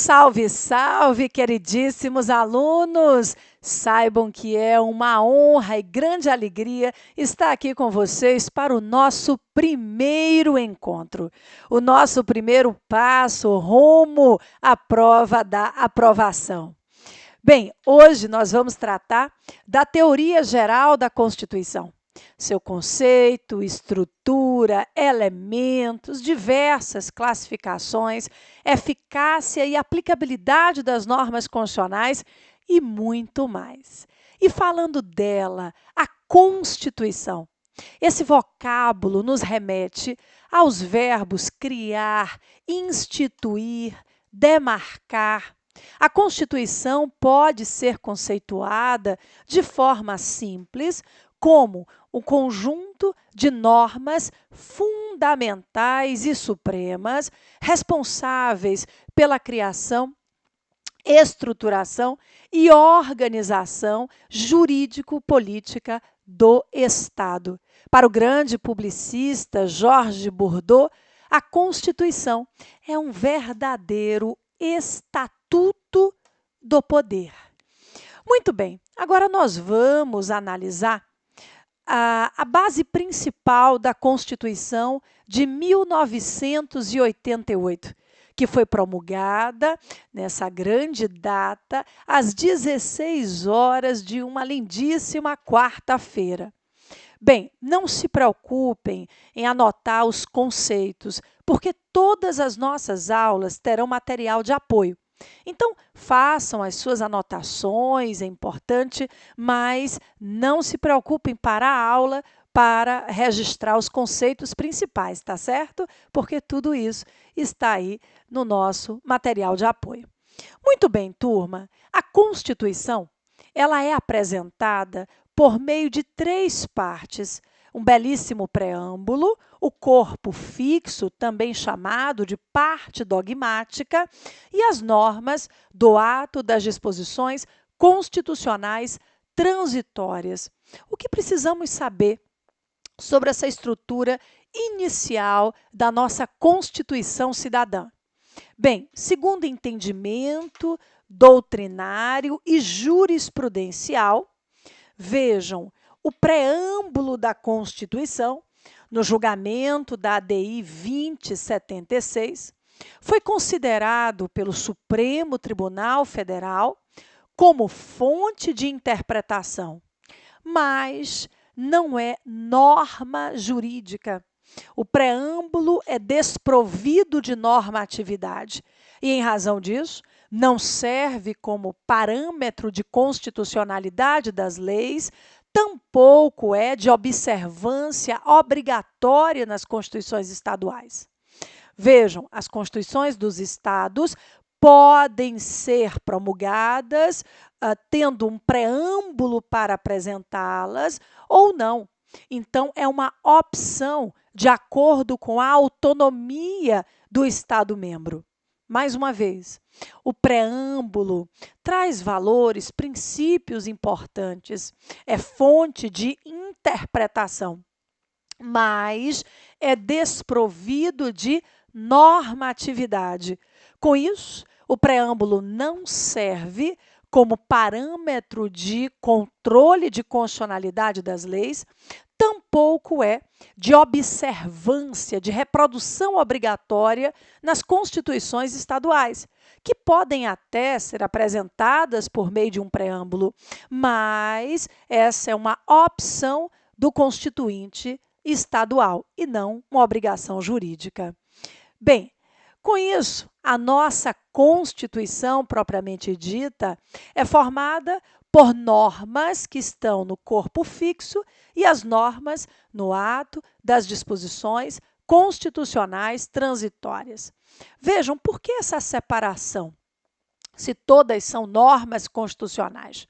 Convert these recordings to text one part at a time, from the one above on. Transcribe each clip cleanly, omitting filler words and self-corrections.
Salve, salve, queridíssimos alunos! Saibam que é uma honra e grande alegria estar aqui com vocês para o nosso primeiro encontro, o nosso primeiro passo rumo à prova da aprovação. Bem, hoje nós vamos tratar da teoria geral da Constituição. Seu conceito, estrutura, elementos, diversas classificações, eficácia e aplicabilidade das normas constitucionais e muito mais. E falando dela, a Constituição. Esse vocábulo nos remete aos verbos criar, instituir, demarcar. A Constituição pode ser conceituada de forma simples como um conjunto de normas fundamentais e supremas responsáveis pela criação, estruturação e organização jurídico-política do Estado. Para o grande publicista Georges Bordeaux, a Constituição é um verdadeiro estatuto do poder. Muito bem, agora nós vamos analisar a base principal da Constituição de 1988, que foi promulgada nessa grande data, às 16 horas de uma lindíssima quarta-feira. Bem, não se preocupem em anotar os conceitos, porque todas as nossas aulas terão material de apoio. Então, façam as suas anotações, é importante, mas não se preocupem para a aula para registrar os conceitos principais, tá certo? Porque tudo isso está aí no nosso material de apoio. Muito bem, turma, a Constituição, ela é apresentada por meio de 3 partes, um belíssimo preâmbulo, o corpo fixo, também chamado de parte dogmática, e as normas do ato das disposições constitucionais transitórias. O que precisamos saber sobre essa estrutura inicial da nossa Constituição cidadã? Bem, segundo entendimento doutrinário e jurisprudencial, vejam, o preâmbulo da Constituição, no julgamento da ADI 2076, foi considerado pelo Supremo Tribunal Federal como fonte de interpretação, mas não é norma jurídica. O preâmbulo é desprovido de normatividade e, em razão disso, não serve como parâmetro de constitucionalidade das leis, tampouco é de observância obrigatória nas constituições estaduais. Vejam, as constituições dos estados podem ser promulgadas tendo um preâmbulo para apresentá-las ou não. Então, é uma opção de acordo com a autonomia do Estado-membro. Mais uma vez, o preâmbulo traz valores, princípios importantes, é fonte de interpretação, mas é desprovido de normatividade. Com isso, o preâmbulo não serve como parâmetro de controle de constitucionalidade das leis, tampouco é de observância, de reprodução obrigatória nas constituições estaduais, que podem até ser apresentadas por meio de um preâmbulo, mas essa é uma opção do constituinte estadual e não uma obrigação jurídica. Bem, com isso, a nossa Constituição propriamente dita é formada por normas que estão no corpo fixo e as normas no ato das disposições constitucionais transitórias. Vejam, por que essa separação, se todas são normas constitucionais?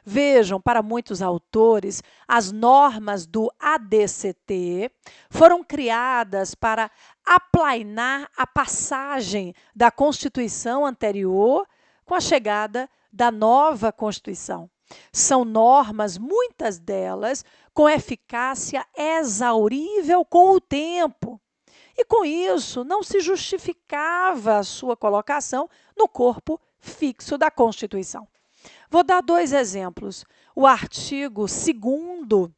Vejam, para muitos autores, as normas do ADCT foram criadas para aplainar a passagem da Constituição anterior com a chegada da nova Constituição. São normas, muitas delas, com eficácia exaurível com o tempo. E, com isso, não se justificava a sua colocação no corpo fixo da Constituição. Vou dar 2 exemplos. O artigo 2º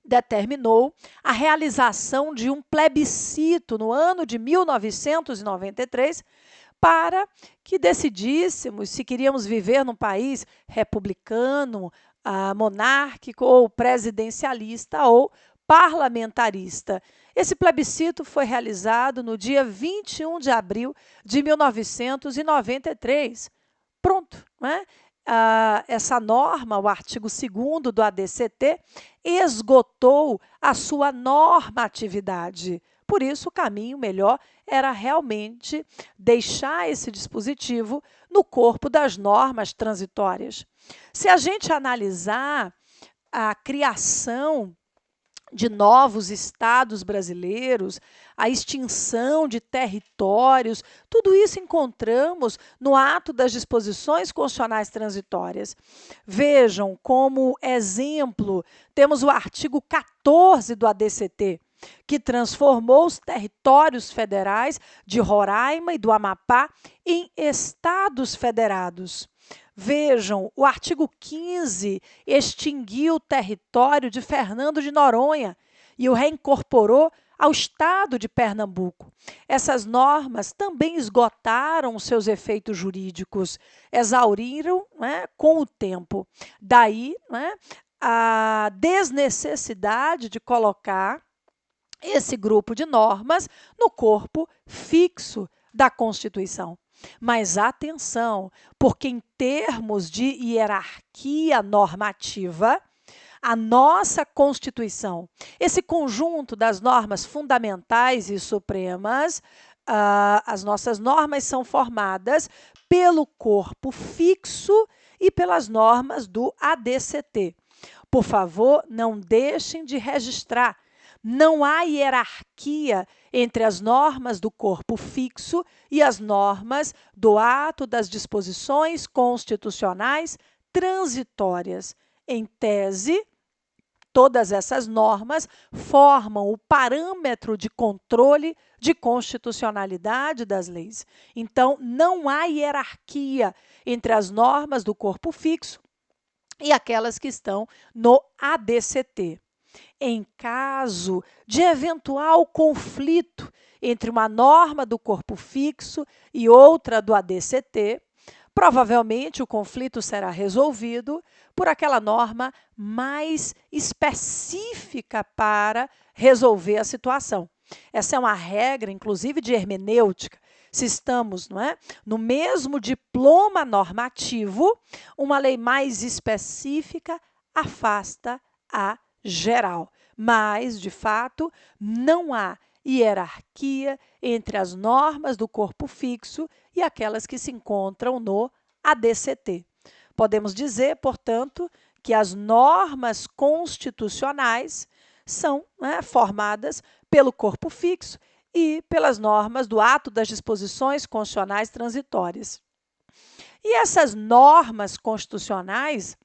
determinou a realização de um plebiscito no ano de 1993 para que decidíssemos se queríamos viver num país republicano, monárquico ou presidencialista ou parlamentarista. Esse plebiscito foi realizado no dia 21 de abril de 1993. Pronto, né? Essa norma, o artigo 2º do ADCT, esgotou a sua normatividade. Por isso, o caminho melhor era realmente deixar esse dispositivo no corpo das normas transitórias. Se a gente analisar a criação de novos estados brasileiros, a extinção de territórios, tudo isso encontramos no ato das disposições constitucionais transitórias. Vejam, como exemplo, temos o artigo 14 do ADCT, que transformou os territórios federais de Roraima e do Amapá em estados federados. Vejam, o artigo 15 extinguiu o território de Fernando de Noronha e o reincorporou ao estado de Pernambuco. Essas normas também esgotaram seus efeitos jurídicos, exauriram, né, com o tempo. Daí, né, a desnecessidade de colocar esse grupo de normas no corpo fixo da Constituição. Mas atenção, porque em termos de hierarquia normativa, a nossa Constituição, esse conjunto das normas fundamentais e supremas, as nossas normas são formadas pelo corpo fixo e pelas normas do ADCT. Por favor, não deixem de registrar. Não há hierarquia entre as normas do corpo fixo e as normas do ato das disposições constitucionais transitórias. Em tese, todas essas normas formam o parâmetro de controle de constitucionalidade das leis. Então, não há hierarquia entre as normas do corpo fixo e aquelas que estão no ADCT. Em caso de eventual conflito entre uma norma do corpo fixo e outra do ADCT, provavelmente o conflito será resolvido por aquela norma mais específica para resolver a situação. Essa é uma regra, inclusive, de hermenêutica. Se estamos, não é, no mesmo diploma normativo, uma lei mais específica afasta a geral. Mas, de fato, não há hierarquia entre as normas do corpo fixo e aquelas que se encontram no ADCT. Podemos dizer, portanto, que as normas constitucionais são, né, formadas pelo corpo fixo e pelas normas do ato das disposições constitucionais transitórias. E essas normas constitucionais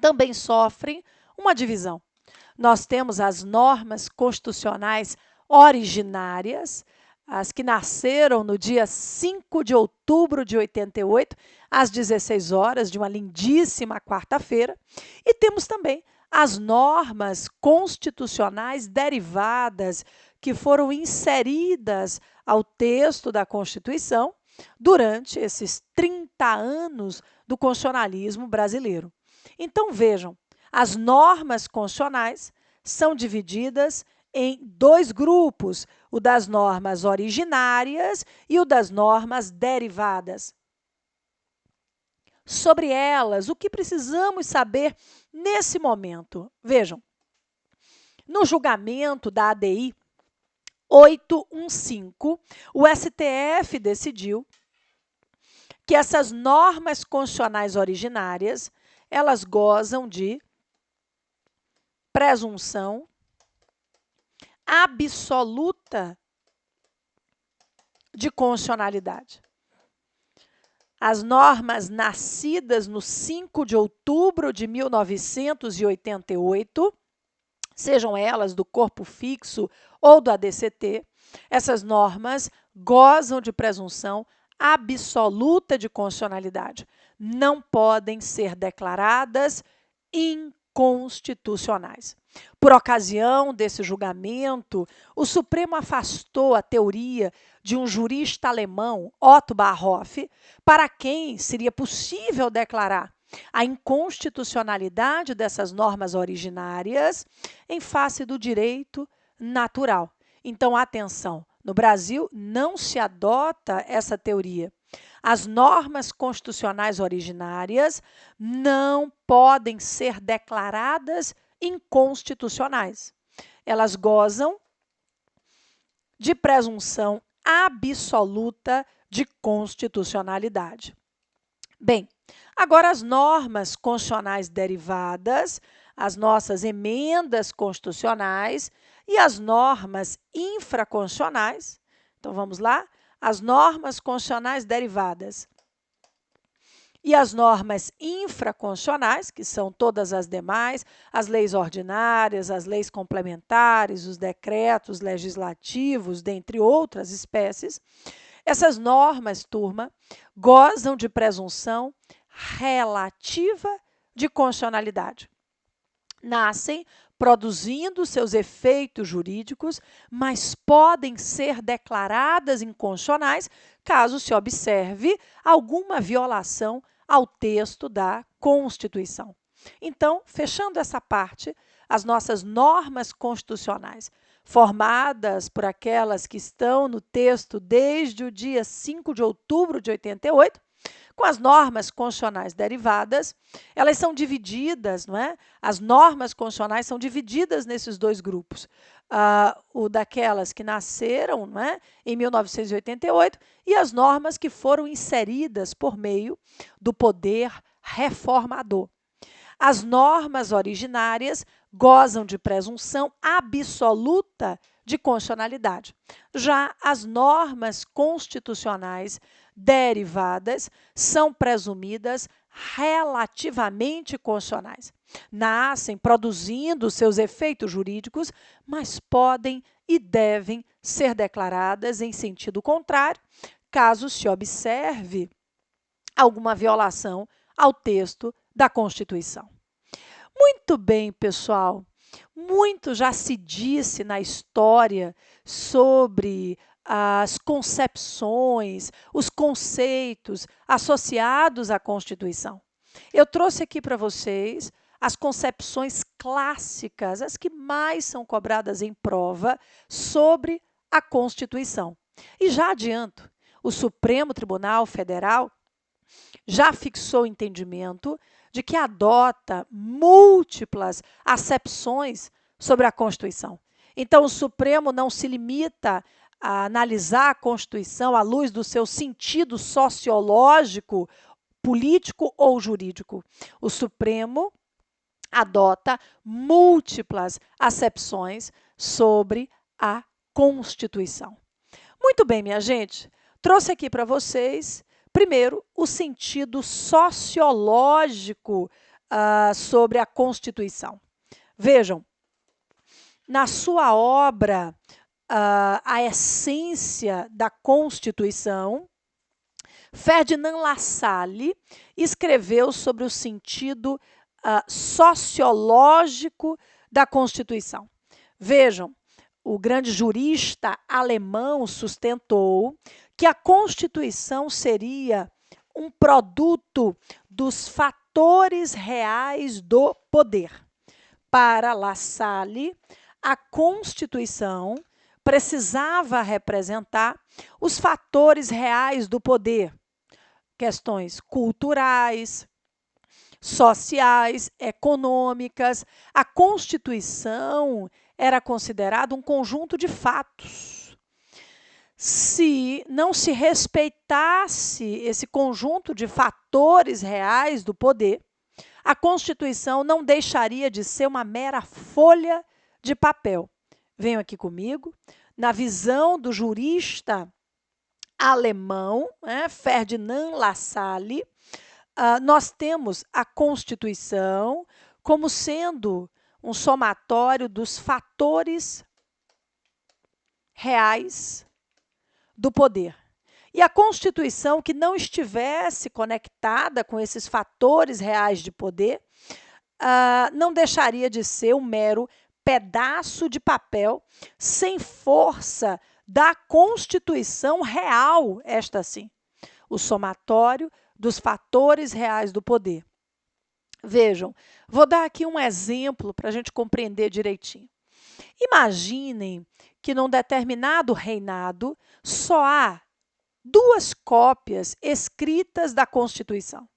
também sofrem uma divisão. Nós temos as normas constitucionais originárias, as que nasceram no dia 5 de outubro de 88, às 16 horas, de uma lindíssima quarta-feira, e temos também as normas constitucionais derivadas que foram inseridas ao texto da Constituição durante esses 30 anos do constitucionalismo brasileiro. Então, vejam, as normas constitucionais são divididas em 2 grupos, o das normas originárias e o das normas derivadas. Sobre elas, o que precisamos saber nesse momento? Vejam, no julgamento da ADI 815, o STF decidiu que essas normas constitucionais originárias, elas gozam de presunção absoluta de constitucionalidade. As normas nascidas no 5 de outubro de 1988 sejam elas do corpo fixo ou do ADCT, essas normas gozam de presunção absoluta de constitucionalidade. Não podem ser declaradas inconstitucionais. Por ocasião desse julgamento, o Supremo afastou a teoria de um jurista alemão, Otto Barhoff, para quem seria possível declarar a inconstitucionalidade dessas normas originárias em face do direito natural. Então, atenção, no Brasil não se adota essa teoria. As normas constitucionais originárias não podem ser declaradas inconstitucionais. Elas gozam de presunção absoluta de constitucionalidade. Bem, agora as normas constitucionais derivadas, as nossas emendas constitucionais e as normas infraconstitucionais. Então, vamos lá? As normas constitucionais derivadas e as normas infraconstitucionais, que são todas as demais, as leis ordinárias, as leis complementares, os decretos legislativos, dentre outras espécies. Essas normas, turma, gozam de presunção relativa de constitucionalidade. Nascem produzindo seus efeitos jurídicos, mas podem ser declaradas inconstitucionais caso se observe alguma violação ao texto da Constituição. Então, fechando essa parte, as nossas normas constitucionais, formadas por aquelas que estão no texto desde o dia 5 de outubro de 88, com as normas constitucionais derivadas, elas são divididas, não é? As normas constitucionais são divididas nesses dois grupos. O daquelas que nasceram, não é, em 1988 e as normas que foram inseridas por meio do poder reformador. As normas originárias gozam de presunção absoluta de constitucionalidade. Já as normas constitucionais derivadas são presumidas relativamente constitucionais. Nascem produzindo seus efeitos jurídicos, mas podem e devem ser declaradas em sentido contrário, caso se observe alguma violação ao texto da Constituição. Muito bem, pessoal. Muito já se disse na história sobre as concepções, os conceitos associados à Constituição. Eu trouxe aqui para vocês as concepções clássicas, as que mais são cobradas em prova sobre a Constituição. E já adianto, o Supremo Tribunal Federal já fixou o entendimento de que adota múltiplas acepções sobre a Constituição. Então, o Supremo não se limita a analisar a Constituição à luz do seu sentido sociológico, político ou jurídico. O Supremo adota múltiplas acepções sobre a Constituição. Muito bem, minha gente, trouxe aqui para vocês, primeiro, o sentido sociológico sobre a Constituição. Vejam, na sua obra, A Essência da Constituição, Ferdinand Lassalle escreveu sobre o sentido sociológico da Constituição. Vejam, o grande jurista alemão sustentou que a Constituição seria um produto dos fatores reais do poder. Para Lassalle, a Constituição precisava representar os fatores reais do poder, questões culturais, sociais, econômicas. A Constituição era considerada um conjunto de fatos. Se não se respeitasse esse conjunto de fatores reais do poder, a Constituição não deixaria de ser uma mera folha de papel. Venham aqui comigo. Na visão do jurista alemão, Ferdinand Lassalle, nós temos a Constituição como sendo um somatório dos fatores reais do poder. E a Constituição que não estivesse conectada com esses fatores reais de poder, não deixaria de ser um mero pedaço de papel sem força da Constituição real, esta sim, o somatório dos fatores reais do poder. Vejam, vou dar aqui um exemplo para a gente compreender direitinho. Imaginem que num determinado reinado só há 2 cópias escritas da Constituição.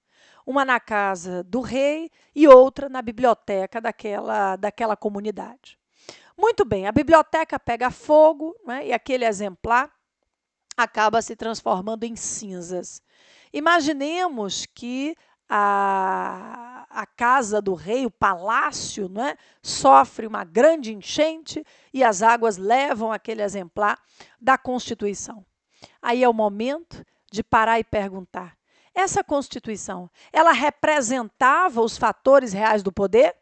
Uma na casa do rei e outra na biblioteca daquela comunidade. Muito bem, a biblioteca pega fogo, né, e aquele exemplar acaba se transformando em cinzas. Imaginemos que a casa do rei, o palácio, né, sofre uma grande enchente e as águas levam aquele exemplar da Constituição. Aí é o momento de parar e perguntar: essa Constituição, ela representava os fatores reais do poder?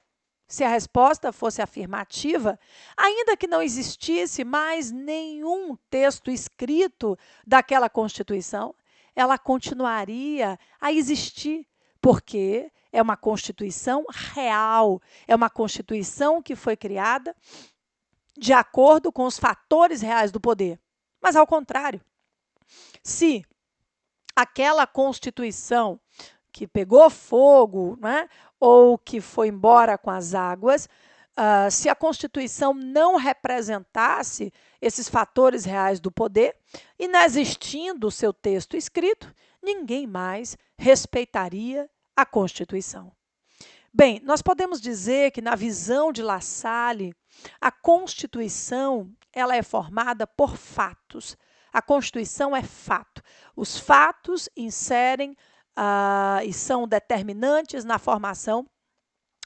Se a resposta fosse afirmativa, ainda que não existisse mais nenhum texto escrito daquela Constituição, ela continuaria a existir, porque é uma Constituição real, é uma Constituição que foi criada de acordo com os fatores reais do poder. Mas, ao contrário, se aquela Constituição que pegou fogo, né, ou que foi embora com as águas, se a Constituição não representasse esses fatores reais do poder, inexistindo o seu texto escrito, ninguém mais respeitaria a Constituição. Bem, nós podemos dizer que, na visão de La Salle, a Constituição ela é formada por fatos. A Constituição é fato. Os fatos inserem e são determinantes na formação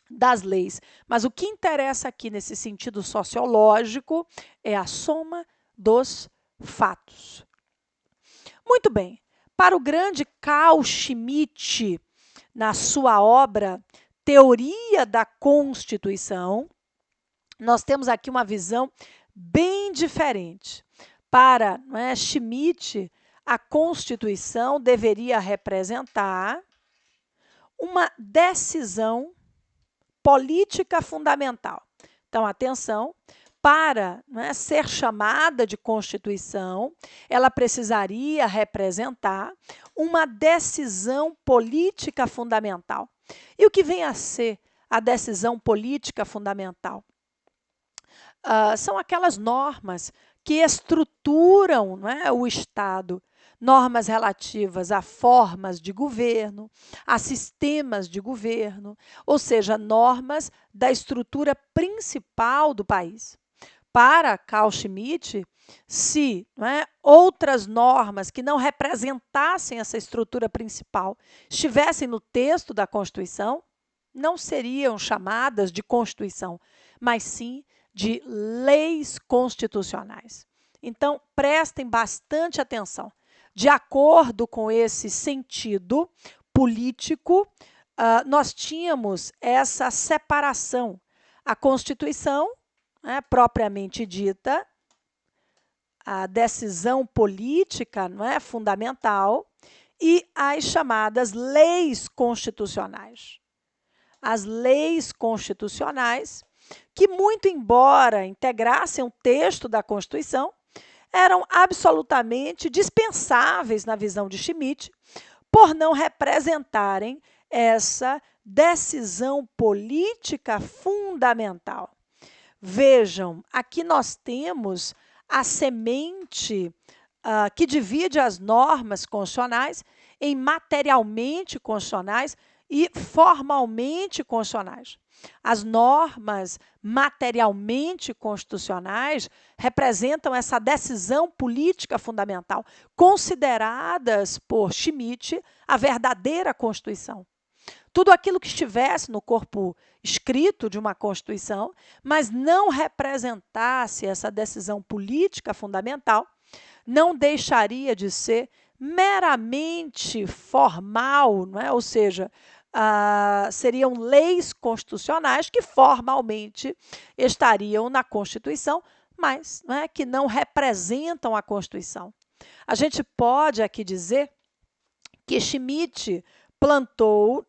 das leis. Mas o que interessa aqui nesse sentido sociológico é a soma dos fatos. Muito bem. Para o grande Carl Schmitt, na sua obra Teoria da Constituição, nós temos aqui uma visão bem diferente. Para Schmitt, a Constituição deveria representar uma decisão política fundamental. Então, atenção, para ser chamada de Constituição, ela precisaria representar uma decisão política fundamental. E o que vem a ser a decisão política fundamental? São aquelas normas que estruturam o Estado, normas relativas a formas de governo, a sistemas de governo, ou seja, normas da estrutura principal do país. Para Carl Schmitt, se outras normas que não representassem essa estrutura principal estivessem no texto da Constituição, não seriam chamadas de Constituição, mas sim de leis constitucionais. Então, prestem bastante atenção. De acordo com esse sentido político, nós tínhamos essa separação. A Constituição, propriamente dita, a decisão política fundamental, e as chamadas leis constitucionais. As leis constitucionais, que, muito embora integrassem o texto da Constituição, eram absolutamente dispensáveis na visão de Schmitt, por não representarem essa decisão política fundamental. Vejam, aqui nós temos a semente que divide as normas constitucionais em materialmente constitucionais e formalmente constitucionais. As normas materialmente constitucionais representam essa decisão política fundamental, consideradas por Schmitt a verdadeira Constituição. Tudo aquilo que estivesse no corpo escrito de uma Constituição, mas não representasse essa decisão política fundamental, não deixaria de ser meramente formal, ou seja, seriam leis constitucionais que formalmente estariam na Constituição, mas que não representam a Constituição. A gente pode aqui dizer que Schmitt plantou,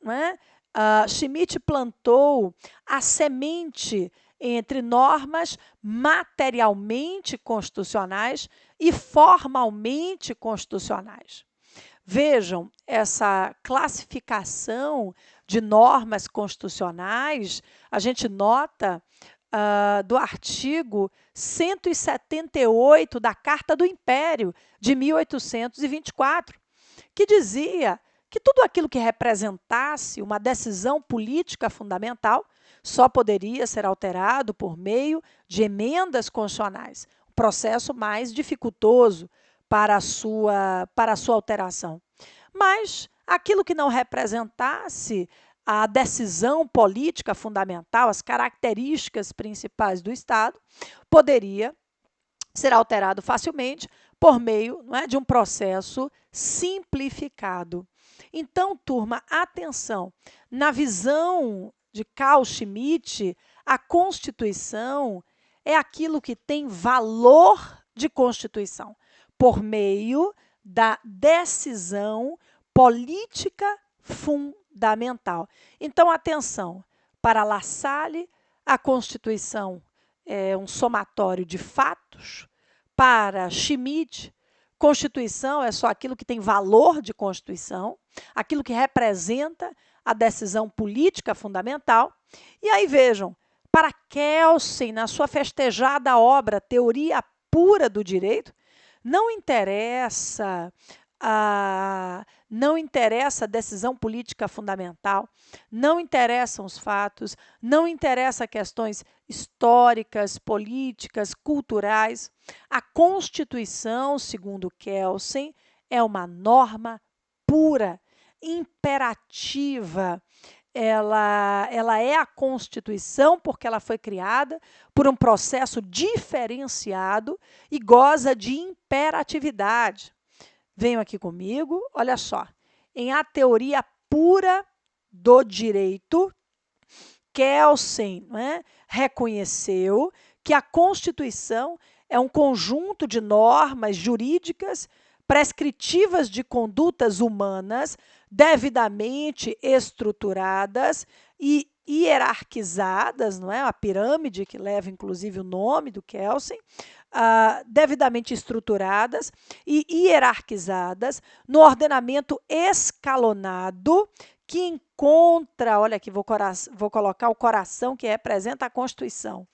Schmitt plantou a semente entre normas materialmente constitucionais e formalmente constitucionais. Vejam, essa classificação de normas constitucionais, a gente nota do artigo 178 da Carta do Império, de 1824, que dizia que tudo aquilo que representasse uma decisão política fundamental só poderia ser alterado por meio de emendas constitucionais, um processo mais dificultoso para a sua alteração. Mas aquilo que não representasse a decisão política fundamental, as características principais do Estado, poderia ser alterado facilmente por meio de um processo simplificado. Então, turma, atenção, na visão de Carl Schmitt, a Constituição é aquilo que tem valor de Constituição, por meio da decisão política fundamental. Então, atenção, para La Salle, a Constituição é um somatório de fatos. Para Schmitt, Constituição é só aquilo que tem valor de Constituição, aquilo que representa a decisão política fundamental. E aí, vejam, para Kelsen, na sua festejada obra Teoria Pura do Direito, não interessa a decisão política fundamental, não interessam os fatos, não interessam questões históricas, políticas, culturais. A Constituição, segundo Kelsen, é uma norma pura, imperativa. Ela é a Constituição porque ela foi criada por um processo diferenciado e goza de imperatividade. Venham aqui comigo, olha só. Em A Teoria Pura do Direito, Kelsen reconheceu que a Constituição é um conjunto de normas jurídicas prescritivas de condutas humanas devidamente estruturadas e hierarquizadas, a pirâmide que leva inclusive o nome do Kelsen, devidamente estruturadas e hierarquizadas no ordenamento escalonado que encontra, olha aqui, vou colocar o coração que representa a Constituição,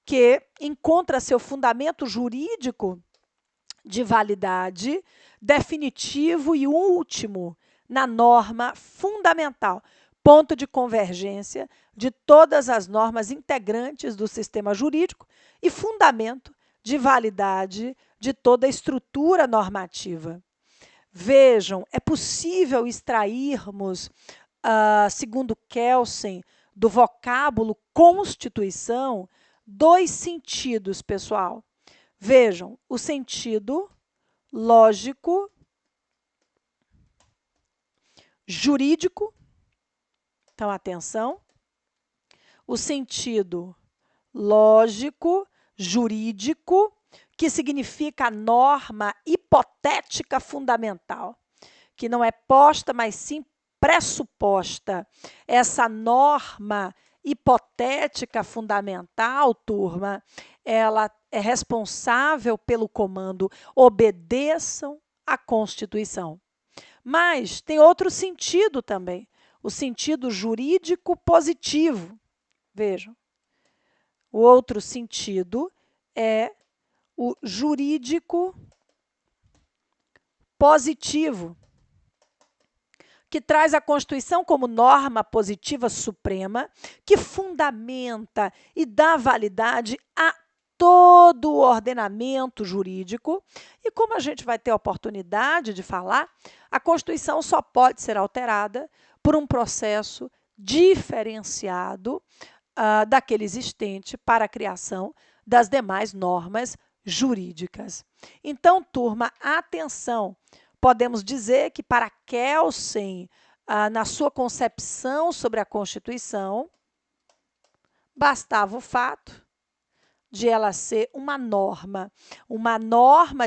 que encontra seu fundamento jurídico de validade, definitivo e último na norma fundamental, ponto de convergência de todas as normas integrantes do sistema jurídico e fundamento de validade de toda a estrutura normativa. Vejam, é possível extrairmos, segundo Kelsen, do vocábulo Constituição, dois sentidos, pessoal. Vejam, o sentido lógico, jurídico, então, atenção, o sentido lógico, jurídico, que significa a norma hipotética fundamental, que não é posta, mas sim pressuposta. Essa norma hipotética fundamental, turma, ela é responsável pelo comando obedeçam à Constituição. Mas tem outro sentido também, o sentido jurídico positivo. Vejam, o outro sentido é o jurídico positivo, que traz a Constituição como norma positiva suprema, que fundamenta e dá validade a todo o ordenamento jurídico. E como a gente vai ter a oportunidade de falar, a Constituição só pode ser alterada por um processo diferenciado daquele existente para a criação das demais normas jurídicas. Então, turma, atenção! Podemos dizer que para Kelsen, na sua concepção sobre a Constituição, bastava o fato de ela ser uma norma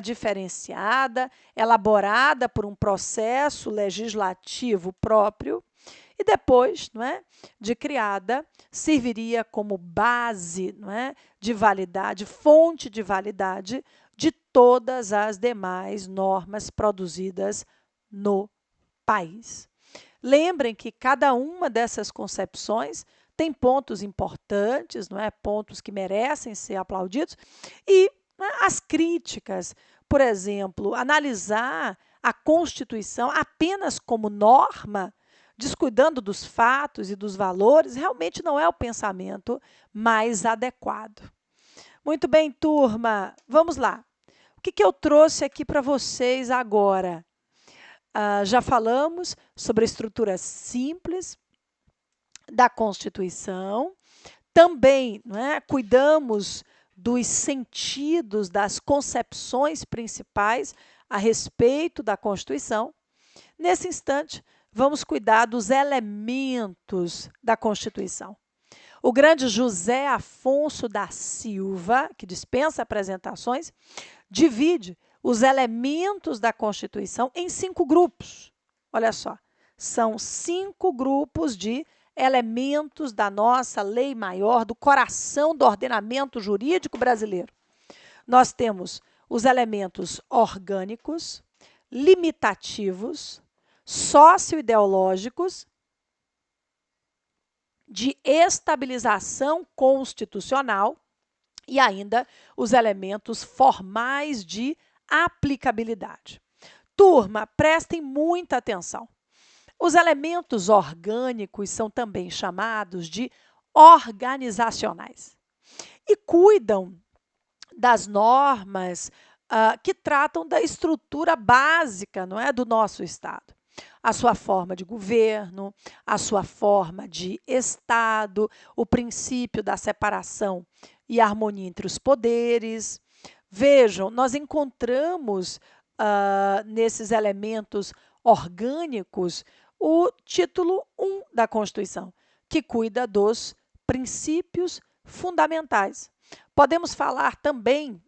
diferenciada, elaborada por um processo legislativo próprio, e depois, não é, de criada, serviria como base, não é, de validade, fonte de validade de todas as demais normas produzidas no país. Lembrem que cada uma dessas concepções tem pontos importantes, não é? Pontos que merecem ser aplaudidos, e as críticas, por exemplo, analisar a Constituição apenas como norma, descuidando dos fatos e dos valores, realmente não é o pensamento mais adequado. Muito bem, turma, vamos lá. O que eu trouxe aqui para vocês agora? Já falamos sobre a estrutura simples da Constituição, também, não é, cuidamos dos sentidos, das concepções principais a respeito da Constituição. Nesse instante, vamos cuidar dos elementos da Constituição. O grande José Afonso da Silva, que dispensa apresentações, divide os elementos da Constituição em 5 grupos. Olha só, são 5 grupos de elementos da nossa lei maior, do coração do ordenamento jurídico brasileiro. Nós temos os elementos orgânicos, limitativos, socioideológicos, de estabilização constitucional e ainda os elementos formais de aplicabilidade. Turma, prestem muita atenção. Os elementos orgânicos são também chamados de organizacionais e cuidam das normas que tratam da estrutura básica, não é, do nosso Estado. A sua forma de governo, a sua forma de Estado, o princípio da separação e harmonia entre os poderes. Vejam, nós encontramos nesses elementos orgânicos o título 1 da Constituição, que cuida dos princípios fundamentais. Podemos falar também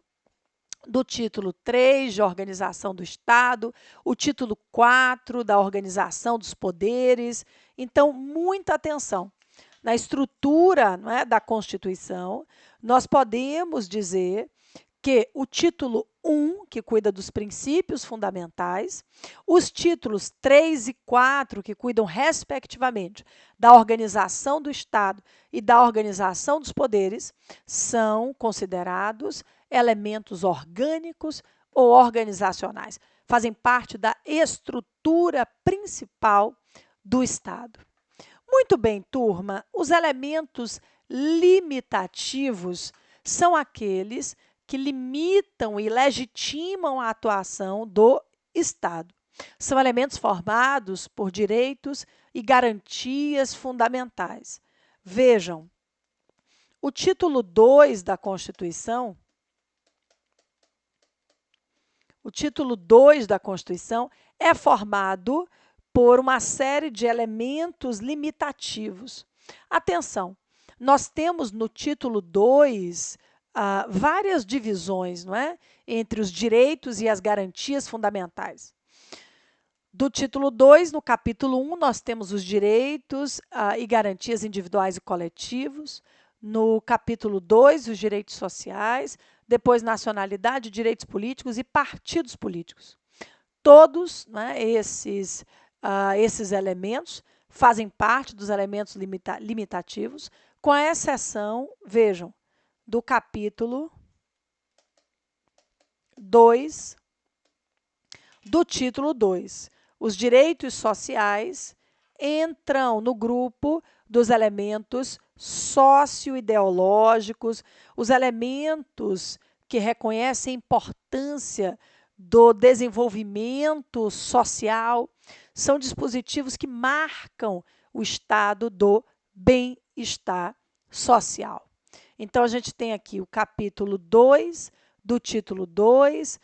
do título 3, de organização do Estado, o título 4, da organização dos poderes. Então, muita atenção. Na estrutura, não é, da Constituição, nós podemos dizer que o título 1, que cuida dos princípios fundamentais, os títulos 3 e 4, que cuidam, respectivamente, da organização do Estado e da organização dos poderes, são considerados elementos orgânicos ou organizacionais, fazem parte da estrutura principal do Estado. Muito bem, turma, os elementos limitativos são aqueles que limitam e legitimam a atuação do Estado. São elementos formados por direitos e garantias fundamentais. Vejam, o título 2 da Constituição, é formado por uma série de elementos limitativos. Atenção, nós temos no título 2 várias divisões, não é? Entre os direitos e as garantias fundamentais. Do título 2, no capítulo 1, nós temos os direitos e garantias individuais e coletivos. No capítulo 2, os direitos sociais. Depois, nacionalidade, direitos políticos e partidos políticos. Todos, né, esses elementos fazem parte dos elementos limitativos, com a exceção, vejam, do capítulo 2, do título 2. Os direitos sociais entram no grupo dos elementos socioideológicos, os elementos que reconhecem a importância do desenvolvimento social, são dispositivos que marcam o estado do bem-estar social. Então, a gente tem aqui o capítulo 2 do título 2,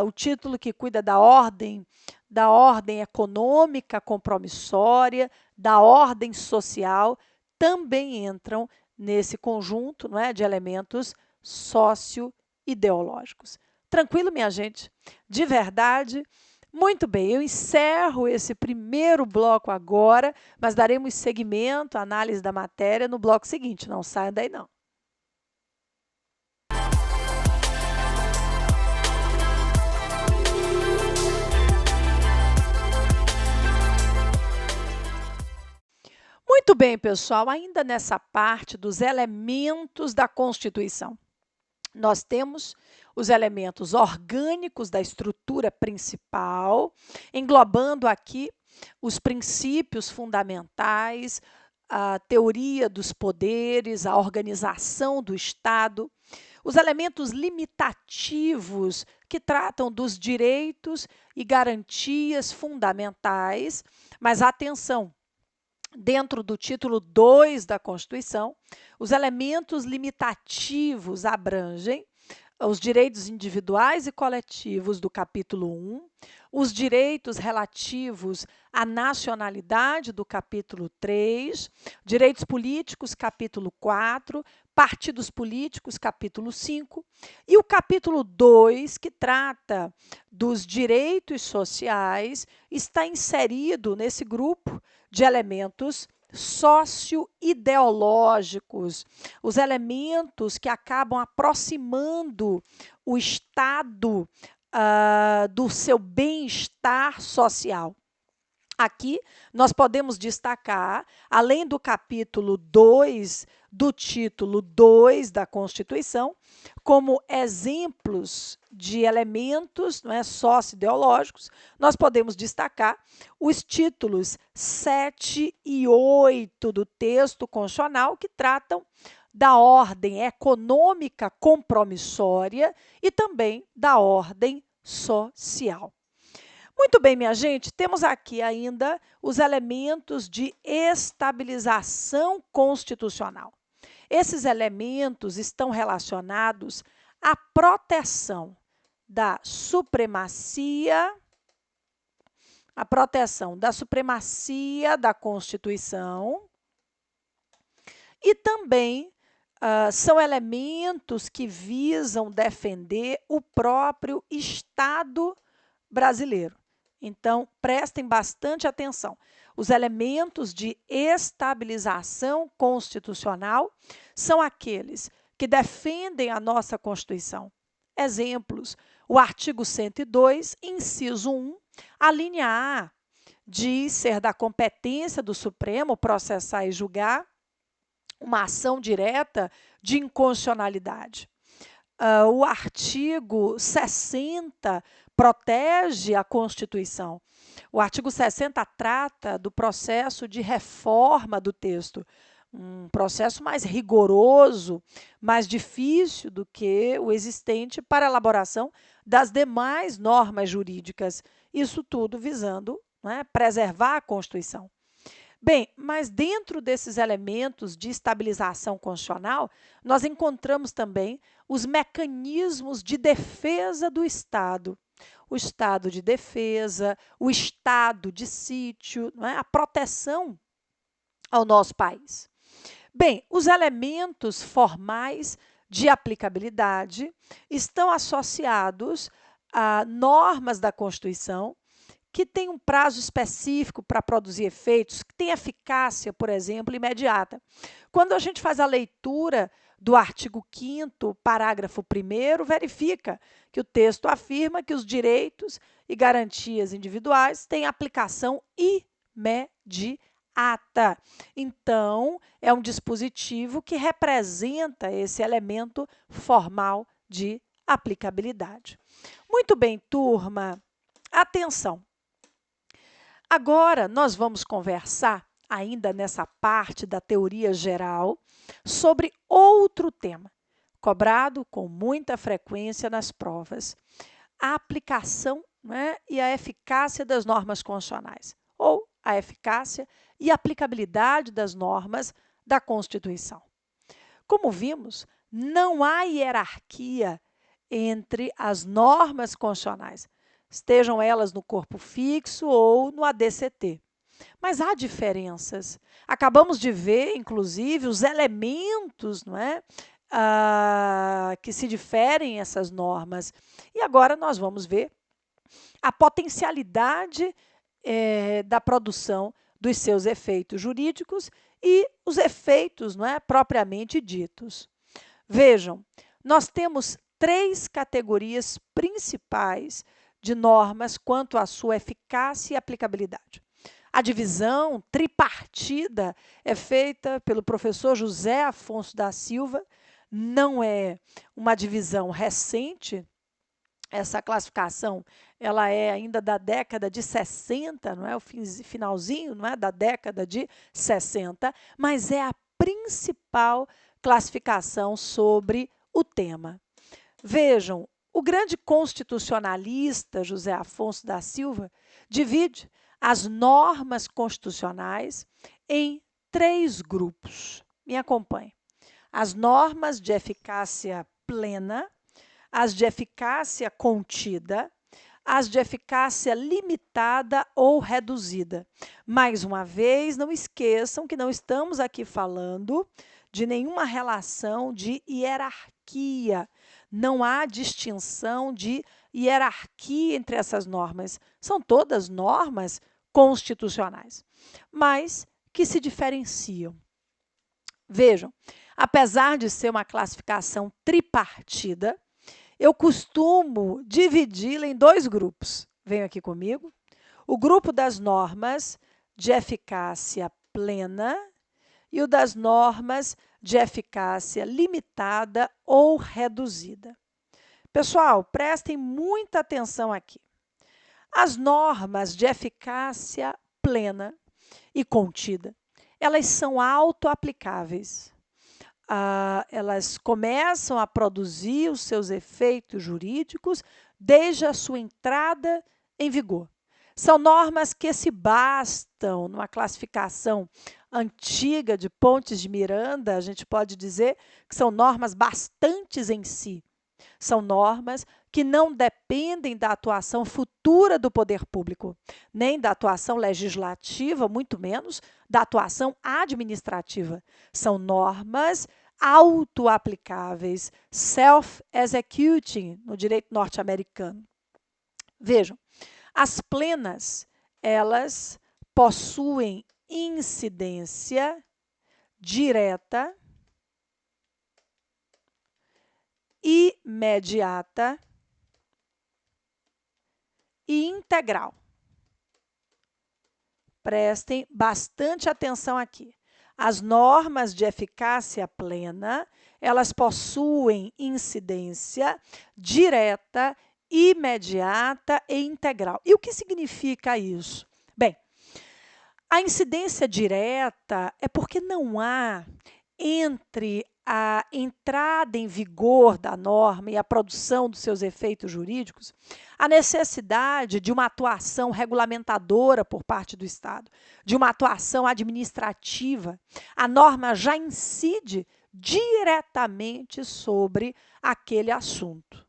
o título que cuida da ordem da ordem econômica compromissória, da ordem social, também entram nesse conjunto, não é, de elementos socioideológicos. Tranquilo, minha gente? De verdade? Muito bem, eu encerro esse primeiro bloco agora, mas daremos seguimento à análise da matéria no bloco seguinte. Não saia daí, não. Muito bem, pessoal, ainda nessa parte dos elementos da Constituição. Nós temos os elementos orgânicos da estrutura principal, englobando aqui os princípios fundamentais, a teoria dos poderes, a organização do Estado, os elementos limitativos que tratam dos direitos e garantias fundamentais, mas atenção, dentro do título 2 da Constituição, os elementos limitativos abrangem os direitos individuais e coletivos do capítulo 1, os direitos relativos à nacionalidade do capítulo 3, direitos políticos, capítulo 4, partidos políticos, capítulo 5, e o capítulo 2, que trata dos direitos sociais, está inserido nesse grupo de elementos socioideológicos, os elementos que acabam aproximando o Estado do seu bem-estar social. Aqui nós podemos destacar, além do capítulo 2 do título 2 da Constituição, como exemplos de elementos, não é, socioideológicos, nós podemos destacar os títulos 7 e 8 do texto constitucional, que tratam da ordem econômica compromissória e também da ordem social. Muito bem, minha gente, temos aqui ainda os elementos de estabilização constitucional. Esses elementos estão relacionados à proteção da supremacia, da Constituição e também são elementos que visam defender o próprio Estado brasileiro. Então, prestem bastante atenção. Os elementos de estabilização constitucional são aqueles que defendem a nossa Constituição. Exemplos: o artigo 102, inciso 1, a linha A, diz ser da competência do Supremo processar e julgar uma ação direta de inconstitucionalidade. O artigo 60 protege a Constituição. O artigo 60 trata do processo de reforma do texto, um processo mais rigoroso, mais difícil do que o existente para a elaboração das demais normas jurídicas. Isso tudo visando, né, preservar a Constituição. Bem, mas dentro desses elementos de estabilização constitucional, nós encontramos também os mecanismos de defesa do Estado. O estado de defesa, o estado de sítio, não é? A proteção ao nosso país. Bem, os elementos formais de aplicabilidade estão associados a normas da Constituição que têm um prazo específico para produzir efeitos, que têm eficácia, por exemplo, imediata. Quando a gente faz a leitura do artigo 5º, parágrafo 1º, verifica que o texto afirma que os direitos e garantias individuais têm aplicação imediata. Então, é um dispositivo que representa esse elemento formal de aplicabilidade. Muito bem, turma, atenção. Agora, nós vamos conversar, ainda nessa parte da teoria geral, sobre outro tema, cobrado com muita frequência nas provas: a aplicação, né, e a eficácia das normas constitucionais, ou a eficácia e aplicabilidade das normas da Constituição. Como vimos, não há hierarquia entre as normas constitucionais. estejam elas no corpo fixo ou no ADCT. Mas há diferenças. Acabamos de ver, inclusive, os elementos, não é? Que se diferem essas normas. E agora nós vamos ver a potencialidade da produção dos seus efeitos jurídicos e os efeitos, não é, propriamente ditos. Vejam, nós temos 3 categorias principais de normas quanto à sua eficácia e aplicabilidade. A divisão tripartida é feita pelo professor José Afonso da Silva, não é uma divisão recente. Essa classificação ela é ainda da década de 60, não é? O finalzinho, não é? Da década de 60, mas é a principal classificação sobre o tema. Vejam, o grande constitucionalista José Afonso da Silva divide as normas constitucionais em 3 grupos. Me acompanhe. As normas de eficácia plena, as de eficácia contida, as de eficácia limitada ou reduzida. Mais uma vez, não esqueçam que não estamos aqui falando de nenhuma relação de hierarquia. Não há distinção de hierarquia entre essas normas. São todas normas constitucionais, mas que se diferenciam. Vejam, apesar de ser uma classificação tripartida, eu costumo dividi-la em 2 grupos. Venham aqui comigo. O grupo das normas de eficácia plena e o das normas de eficácia limitada ou reduzida. Pessoal, prestem muita atenção aqui. As normas de eficácia plena e contida, elas são autoaplicáveis. Elas começam a produzir os seus efeitos jurídicos desde a sua entrada em vigor. São normas que se bastam numa classificação antiga de Pontes de Miranda, a gente pode dizer que são normas bastantes em si. São normas que não dependem da atuação futura do poder público, nem da atuação legislativa, muito menos da atuação administrativa. São normas autoaplicáveis, self-executing, no direito norte-americano. Vejam, as plenas, elas possuem incidência direta, imediata e integral. Prestem bastante atenção aqui. As normas de eficácia plena, elas possuem incidência direta, imediata e integral. E o que significa isso? Bem, a incidência direta é porque não há entre a entrada em vigor da norma e a produção dos seus efeitos jurídicos, a necessidade de uma atuação regulamentadora por parte do Estado, de uma atuação administrativa. A norma já incide diretamente sobre aquele assunto.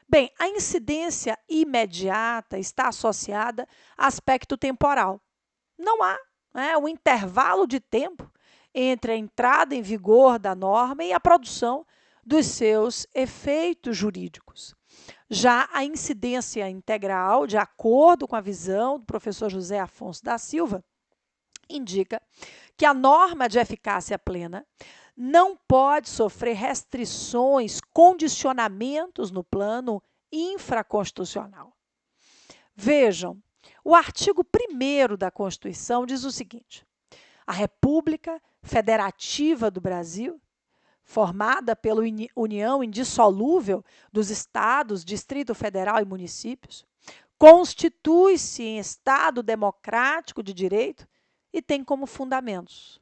Bem, a incidência imediata está associada a aspecto temporal. Não há um intervalo de tempo entre a entrada em vigor da norma e a produção dos seus efeitos jurídicos. Já a incidência integral, de acordo com a visão do professor José Afonso da Silva, indica que a norma de eficácia plena não pode sofrer restrições, condicionamentos no plano infraconstitucional. Vejam, o artigo 1º da Constituição diz o seguinte: a República Federativa do Brasil, formada pela união indissolúvel dos estados, Distrito Federal e municípios, constitui-se em Estado democrático de direito e tem como fundamentos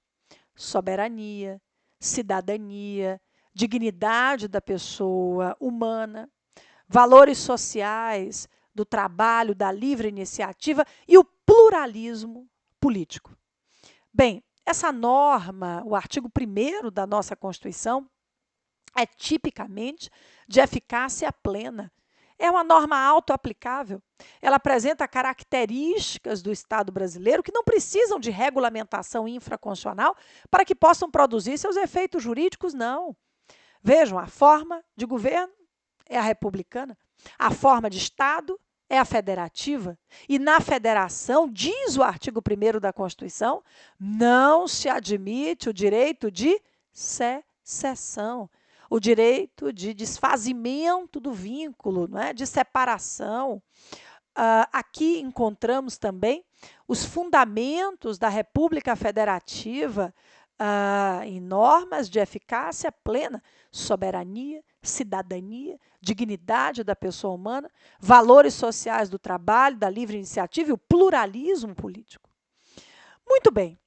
soberania, cidadania, dignidade da pessoa humana, valores sociais, do trabalho, da livre iniciativa e o pluralismo político. Bem, essa norma, o artigo 1º da nossa Constituição, é tipicamente de eficácia plena. É uma norma autoaplicável. Ela apresenta características do Estado brasileiro que não precisam de regulamentação infraconstitucional para que possam produzir seus efeitos jurídicos, não. Vejam, a forma de governo é a republicana, a forma de Estado é a federativa. E na federação, diz o artigo 1º da Constituição, não se admite o direito de secessão, o direito de desfazimento do vínculo, não é? De separação. Aqui encontramos também os fundamentos da República Federativa em normas de eficácia plena, soberania, cidadania, dignidade da pessoa humana, valores sociais do trabalho, da livre iniciativa e o pluralismo político. Muito bem.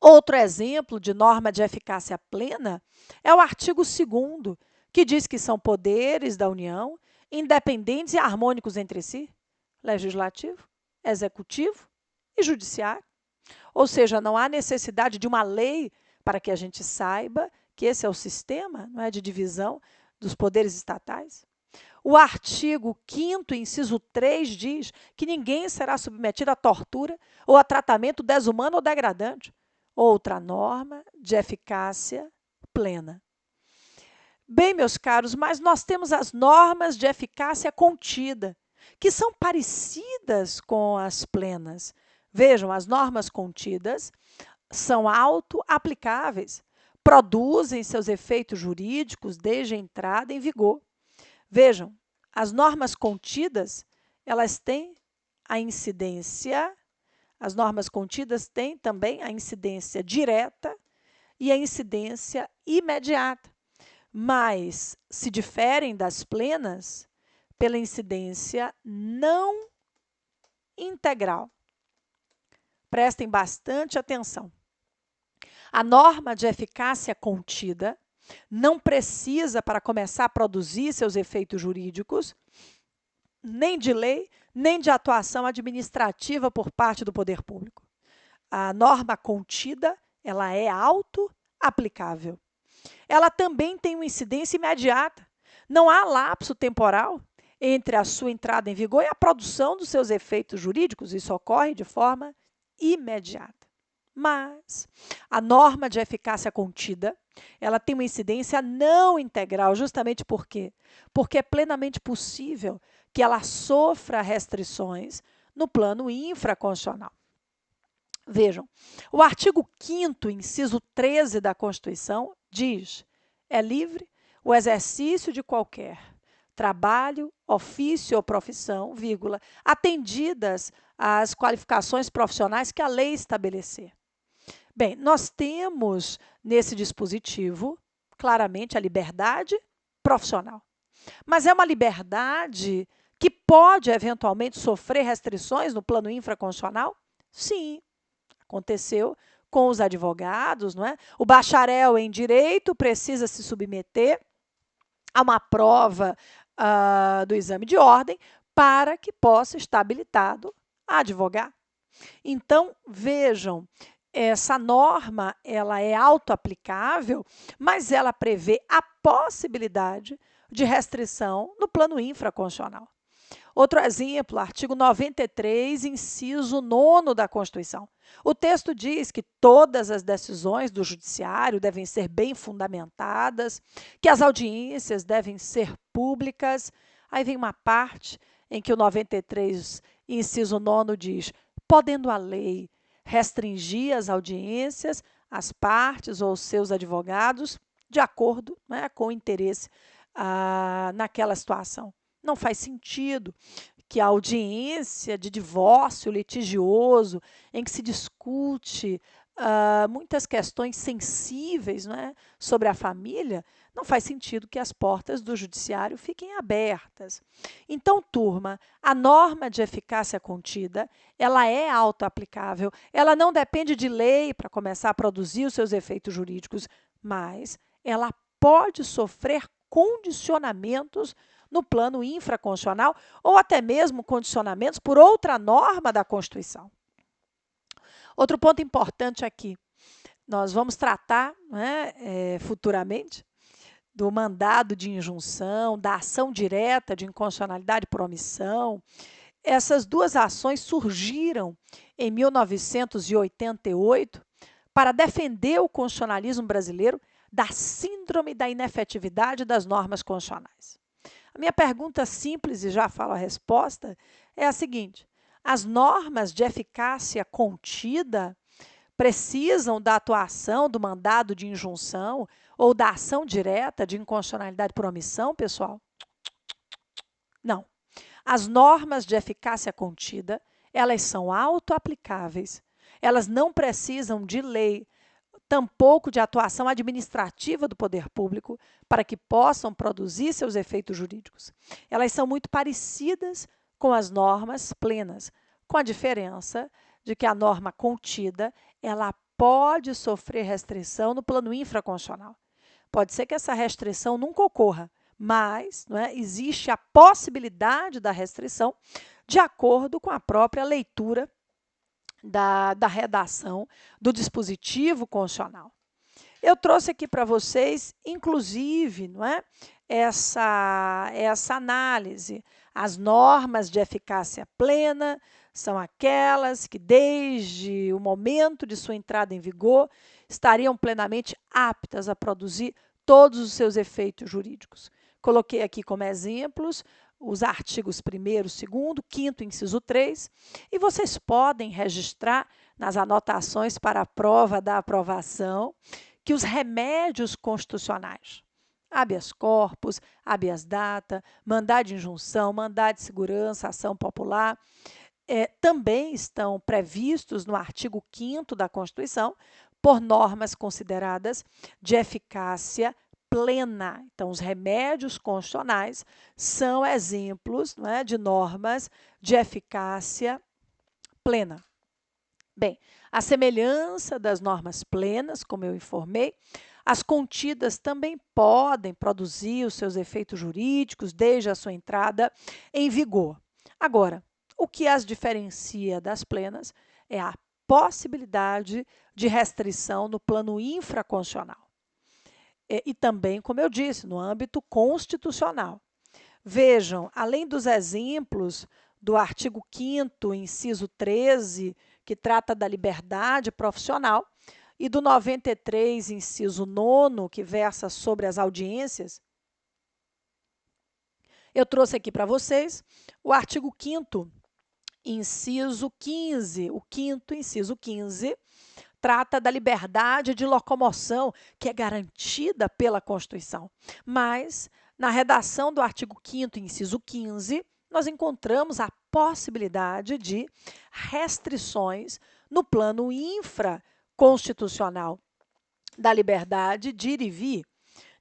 Outro exemplo de norma de eficácia plena é o artigo 2º, que diz que são poderes da União independentes e harmônicos entre si, legislativo, executivo e judiciário. Ou seja, não há necessidade de uma lei para que a gente saiba que esse é o sistema, não é, de divisão dos poderes estatais. O artigo 5º, inciso 3, diz que ninguém será submetido a tortura ou a tratamento desumano ou degradante. Outra norma de eficácia plena. Bem, meus caros, mas nós temos as normas de eficácia contida, que são parecidas com as plenas. Vejam, as normas contidas são auto-aplicáveis, produzem seus efeitos jurídicos desde a entrada em vigor. Vejam, as normas contidas, elas têm a incidência, as normas contidas têm também a incidência direta e a incidência imediata, mas se diferem das plenas pela incidência não integral. Prestem bastante atenção. A norma de eficácia contida não precisa, para começar a produzir seus efeitos jurídicos, nem de lei, nem de atuação administrativa por parte do poder público. A norma contida, ela é auto-aplicável. Ela também tem uma incidência imediata. Não há lapso temporal entre a sua entrada em vigor e a produção dos seus efeitos jurídicos. Isso ocorre de forma imediata. Mas a norma de eficácia contida, ela tem uma incidência não integral, justamente por quê? Porque é plenamente possível que ela sofra restrições no plano infraconstitucional. Vejam, o artigo 5º, inciso 13 da Constituição, diz: é livre o exercício de qualquer trabalho, ofício ou profissão, vírgula, atendidas as qualificações profissionais que a lei estabelecer. Bem, nós temos nesse dispositivo, claramente, a liberdade profissional. Mas é uma liberdade que pode, eventualmente, sofrer restrições no plano infraconstitucional? Sim, aconteceu com os advogados, não é? O bacharel em direito precisa se submeter a uma prova do exame de ordem para que possa estar habilitado a advogar. Então, vejam, essa norma ela é autoaplicável, mas ela prevê a possibilidade de restrição no plano infraconstitucional. Outro exemplo, artigo 93, inciso 9 da Constituição. O texto diz que todas as decisões do judiciário devem ser bem fundamentadas, que as audiências devem ser públicas. Aí vem uma parte em que o 93, inciso 9 diz: podendo a lei restringir as audiências às partes ou seus advogados de acordo, né, com o interesse naquela situação. Não faz sentido que a audiência de divórcio litigioso, em que se discute muitas questões sensíveis, né, sobre a família, não faz sentido que as portas do judiciário fiquem abertas. Então, turma, a norma de eficácia contida, ela é autoaplicável, ela não depende de lei para começar a produzir os seus efeitos jurídicos, mas ela pode sofrer condicionamentos no plano infraconstitucional ou até mesmo condicionamentos por outra norma da Constituição. Outro ponto importante aqui, nós vamos tratar, né, futuramente do mandado de injunção, da ação direta de inconstitucionalidade por omissão. Essas duas ações surgiram em 1988 para defender o constitucionalismo brasileiro da síndrome da inefetividade das normas constitucionais. A minha pergunta simples, e já falo a resposta, é a seguinte: as normas de eficácia contida precisam da atuação do mandado de injunção ou da ação direta de inconstitucionalidade por omissão, pessoal? Não. As normas de eficácia contida, elas são autoaplicáveis. Elas não precisam de lei, tampouco de atuação administrativa do poder público para que possam produzir seus efeitos jurídicos. Elas são muito parecidas com as normas plenas, com a diferença de que a norma contida, ela pode sofrer restrição no plano infraconstitucional. Pode ser que essa restrição nunca ocorra, mas existe a possibilidade da restrição de acordo com a própria leitura da redação do dispositivo constitucional. Eu trouxe aqui para vocês, inclusive, essa análise. As normas de eficácia plena são aquelas que, desde o momento de sua entrada em vigor, estariam plenamente aptas a produzir todos os seus efeitos jurídicos. Coloquei aqui como exemplos os artigos 1º, 2º, 5º, inciso 3, e vocês podem registrar nas anotações para a prova da aprovação que os remédios constitucionais, habeas corpus, habeas data, mandado de injunção, mandado de segurança, ação popular, também estão previstos no artigo 5º da Constituição por normas consideradas de eficácia plena. Então, os remédios constitucionais são exemplos de normas de eficácia plena. Bem, a semelhança das normas plenas, como eu informei, as contidas também podem produzir os seus efeitos jurídicos desde a sua entrada em vigor. Agora, o que as diferencia das plenas é a possibilidade de restrição no plano infraconstitucional. E também, como eu disse, no âmbito constitucional. Vejam, além dos exemplos do artigo 5º, inciso 13, que trata da liberdade profissional, e do 93, inciso 9, que versa sobre as audiências, eu trouxe aqui para vocês o artigo 5º, inciso 15. O 5º, inciso 15, trata da liberdade de locomoção, que é garantida pela Constituição. Mas, na redação do artigo 5º, inciso 15, nós encontramos a possibilidade de restrições no plano infraconstitucional da liberdade de ir e vir.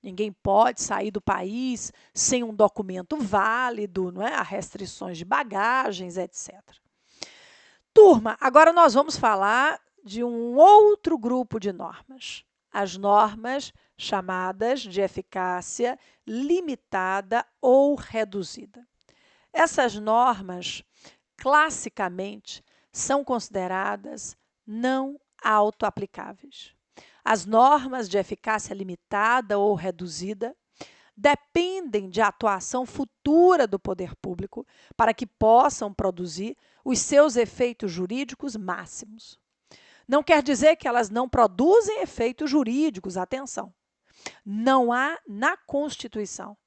Ninguém pode sair do país sem um documento válido, há restrições de bagagens, etc. Turma, agora nós vamos falar de um outro grupo de normas, as normas chamadas de eficácia limitada ou reduzida. Essas normas, classicamente, são consideradas não autoaplicáveis. As normas de eficácia limitada ou reduzida dependem de atuação futura do poder público para que possam produzir os seus efeitos jurídicos máximos. Não quer dizer que elas não produzem efeitos jurídicos, atenção. Não há na Constituição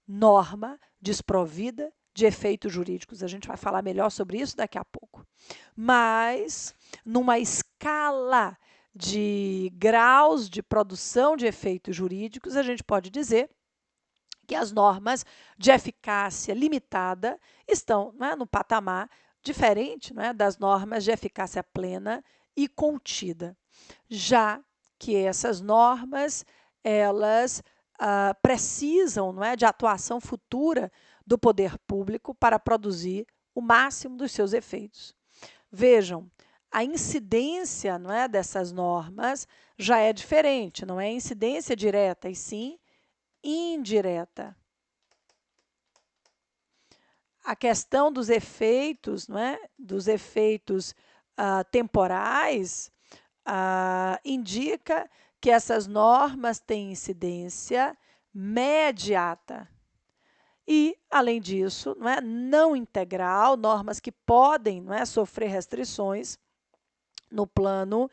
norma desprovida de efeitos jurídicos. A gente vai falar melhor sobre isso daqui a pouco. Mas, numa escala de graus de produção de efeitos jurídicos, a gente pode dizer que as normas de eficácia limitada estão no patamar diferente das normas de eficácia plena e contida, já que essas normas elas precisam de atuação futura do poder público para produzir o máximo dos seus efeitos. Vejam, a incidência dessas normas já é diferente, não é incidência direta, e sim indireta. A questão dos efeitos, temporais, indica que essas normas têm incidência mediata. E, além disso, não integral, normas que podem sofrer restrições no plano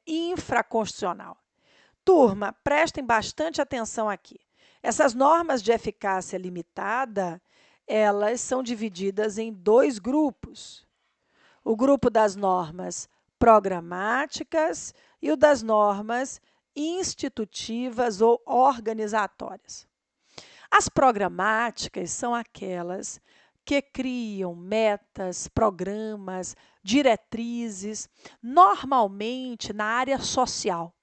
infraconstitucional. Turma, prestem bastante atenção aqui. Essas normas de eficácia limitada, elas são divididas em dois grupos. O grupo das normas programáticas e o das normas institutivas ou organizatórias. As programáticas são aquelas que criam metas, programas, diretrizes, normalmente na área social.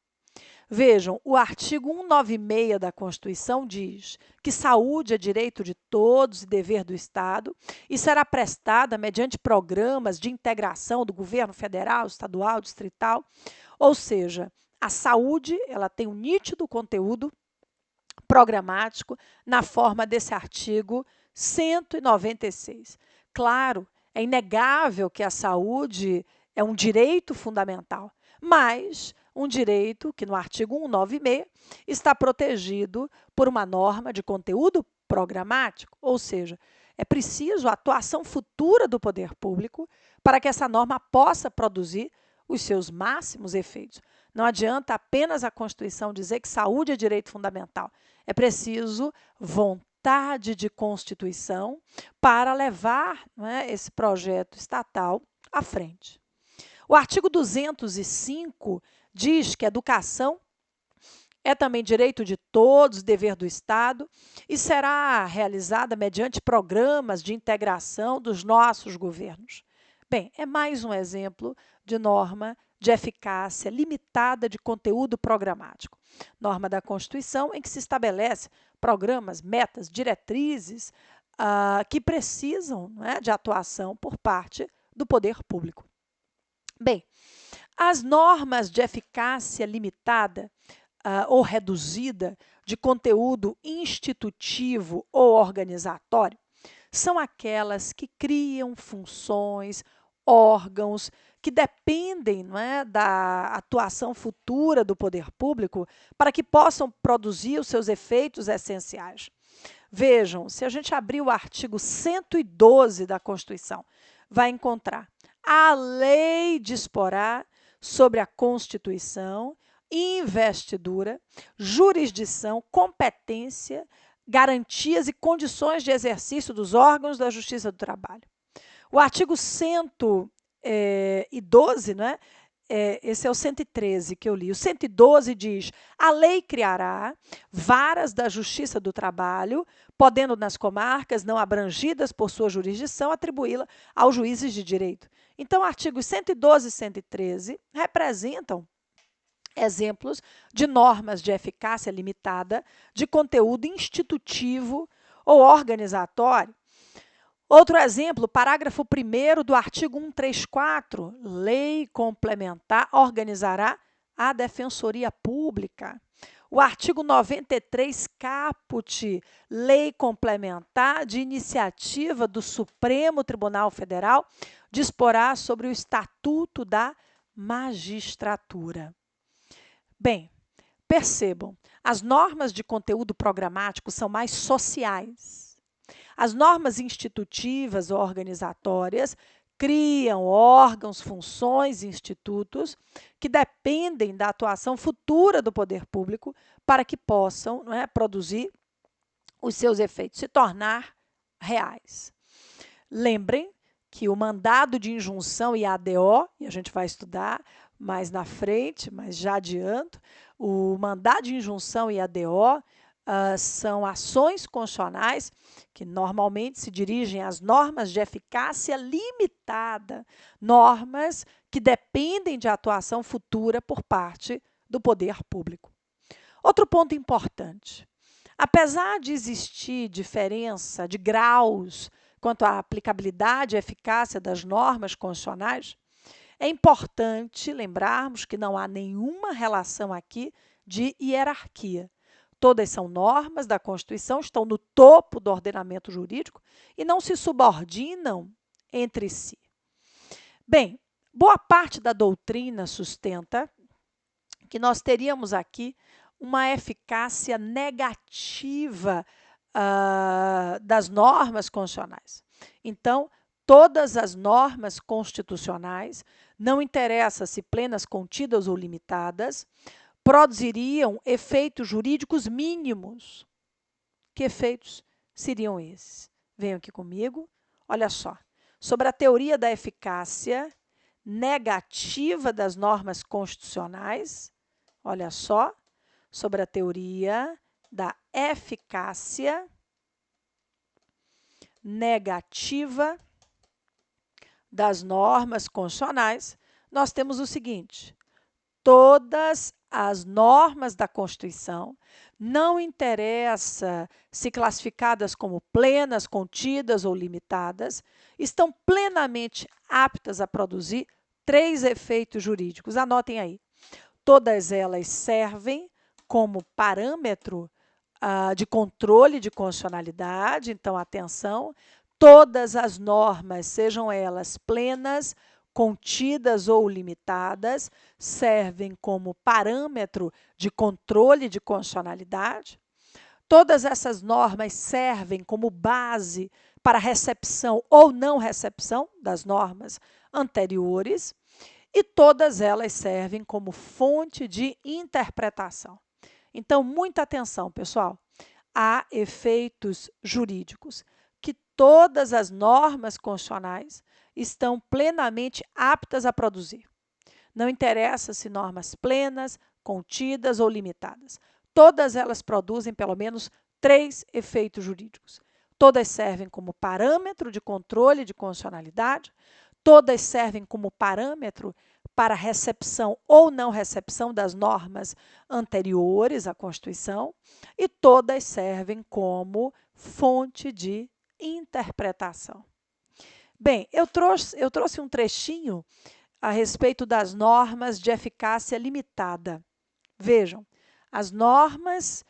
Vejam, o artigo 196 da Constituição diz que saúde é direito de todos e dever do Estado e será prestada mediante programas de integração do governo federal, estadual, distrital. Ou seja, a saúde ela tem um nítido conteúdo programático na forma desse artigo 196. Claro, é inegável que a saúde é um direito fundamental, mas um direito que no artigo 196 está protegido por uma norma de conteúdo programático, ou seja, é preciso a atuação futura do poder público para que essa norma possa produzir os seus máximos efeitos. Não adianta apenas a Constituição dizer que saúde é direito fundamental. É preciso vontade de Constituição para levar esse projeto estatal à frente. O artigo 205 diz que a educação é também direito de todos, dever do Estado, e será realizada mediante programas de integração dos nossos governos. Bem, é mais um exemplo de norma de eficácia limitada de conteúdo programático. Norma da Constituição em que se estabelece programas, metas, diretrizes que precisam de atuação por parte do poder público. Bem, as normas de eficácia limitada ou reduzida de conteúdo institutivo ou organizatório são aquelas que criam funções, órgãos que dependem da atuação futura do poder público para que possam produzir os seus efeitos essenciais. Vejam, se a gente abrir o artigo 112 da Constituição, vai encontrar a lei disporá sobre a Constituição, investidura, jurisdição, competência, garantias e condições de exercício dos órgãos da Justiça do Trabalho. O artigo 112, esse é o 113 que eu li. O 112 diz: a lei criará varas da Justiça do Trabalho, podendo nas comarcas não abrangidas por sua jurisdição atribuí-la aos juízes de direito. Então, artigos 112 e 113 representam exemplos de normas de eficácia limitada de conteúdo institutivo ou organizatório. Outro exemplo, parágrafo 1º do artigo 134, lei complementar organizará a Defensoria Pública. O artigo 93, caput, lei complementar de iniciativa do Supremo Tribunal Federal, disporá sobre o Estatuto da Magistratura. Bem, percebam, as normas de conteúdo programático são mais sociais. As normas institutivas ou organizatórias criam órgãos, funções e institutos que dependem da atuação futura do poder público para que possam produzir os seus efeitos, se tornar reais. Lembrem que o mandado de injunção e a ADO, e a gente vai estudar mais na frente, mas já adianto, o mandado de injunção e a ADO são ações constitucionais que normalmente se dirigem às normas de eficácia limitada, normas que dependem de atuação futura por parte do poder público. Outro ponto importante, apesar de existir diferença de graus quanto à aplicabilidade e eficácia das normas constitucionais, é importante lembrarmos que não há nenhuma relação aqui de hierarquia. Todas são normas da Constituição, estão no topo do ordenamento jurídico e não se subordinam entre si. Bem, boa parte da doutrina sustenta que nós teríamos aqui uma eficácia negativa das normas constitucionais. Então, todas as normas constitucionais, não interessa se plenas, contidas ou limitadas, produziriam efeitos jurídicos mínimos. Que efeitos seriam esses? Venham aqui comigo. Olha só. Sobre a teoria da eficácia negativa das normas constitucionais, olha só, sobre a teoria da eficácia negativa das normas constitucionais, nós temos o seguinte: todas as normas da Constituição, não interessa se classificadas como plenas, contidas ou limitadas, estão plenamente aptas a produzir 3 efeitos jurídicos. Anotem aí. Todas elas servem como parâmetro de controle de constitucionalidade, então, atenção, todas as normas, sejam elas plenas, contidas ou limitadas, servem como parâmetro de controle de constitucionalidade. Todas essas normas servem como base para recepção ou não recepção das normas anteriores, e todas elas servem como fonte de interpretação. Então, muita atenção, pessoal. Há efeitos jurídicos que todas as normas constitucionais estão plenamente aptas a produzir. Não interessa se normas plenas, contidas ou limitadas. Todas elas produzem pelo menos 3 efeitos jurídicos. Todas servem como parâmetro de controle de constitucionalidade, todas servem como parâmetro para recepção ou não recepção das normas anteriores à Constituição, e todas servem como fonte de interpretação. Bem, eu trouxe um trechinho a respeito das normas de eficácia limitada. Vejam, as normas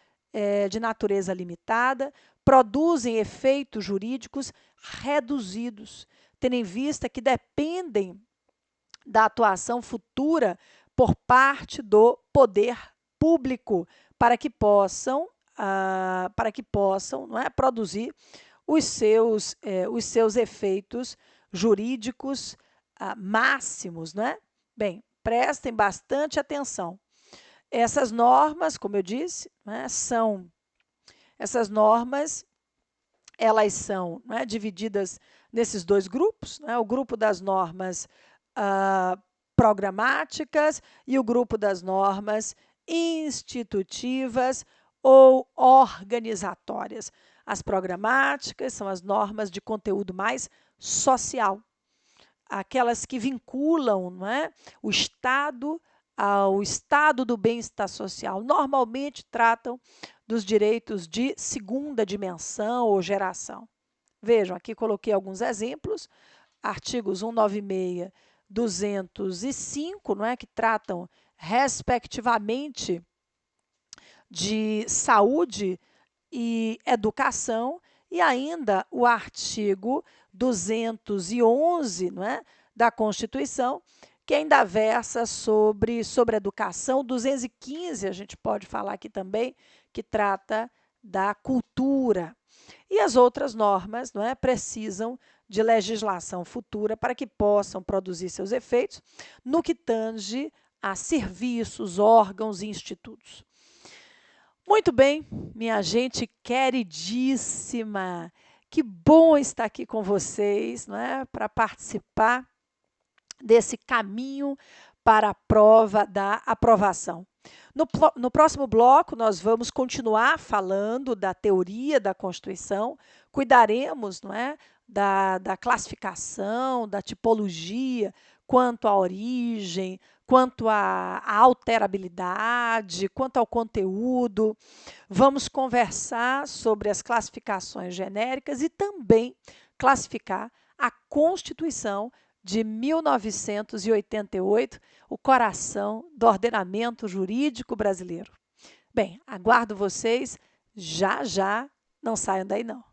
de natureza limitada produzem efeitos jurídicos reduzidos, tendo em vista que dependem da atuação futura por parte do poder público para que possam não é, produzir os seus efeitos jurídicos máximos, né? Bem, prestem bastante atenção. Essas normas, como eu disse, né, essas normas, elas são, né, divididas nesses 2 grupos, né, o grupo das normas programáticas e o grupo das normas institutivas ou organizatórias. As programáticas são as normas de conteúdo mais social, aquelas que vinculam, não é, o Estado ao estado do bem-estar social. Normalmente tratam dos direitos de segunda dimensão ou geração. Vejam, aqui coloquei alguns exemplos, artigos 196, 205, não é, que tratam, respectivamente, de saúde e educação, e ainda o artigo 211, não é, da Constituição, que ainda versa sobre educação. 215, a gente pode falar aqui também, que trata da cultura. E as outras normas, não é, precisam de legislação futura para que possam produzir seus efeitos no que tange a serviços, órgãos e institutos. Muito bem, minha gente queridíssima, que bom estar aqui com vocês, não é, para participar desse caminho para a prova da aprovação. No próximo bloco, nós vamos continuar falando da teoria da Constituição, cuidaremos, não é, da classificação, da tipologia, quanto à origem, quanto à alterabilidade, quanto ao conteúdo. Vamos conversar sobre as classificações genéricas e também classificar a Constituição de 1988, o coração do ordenamento jurídico brasileiro. Bem, aguardo vocês já, não saiam daí não.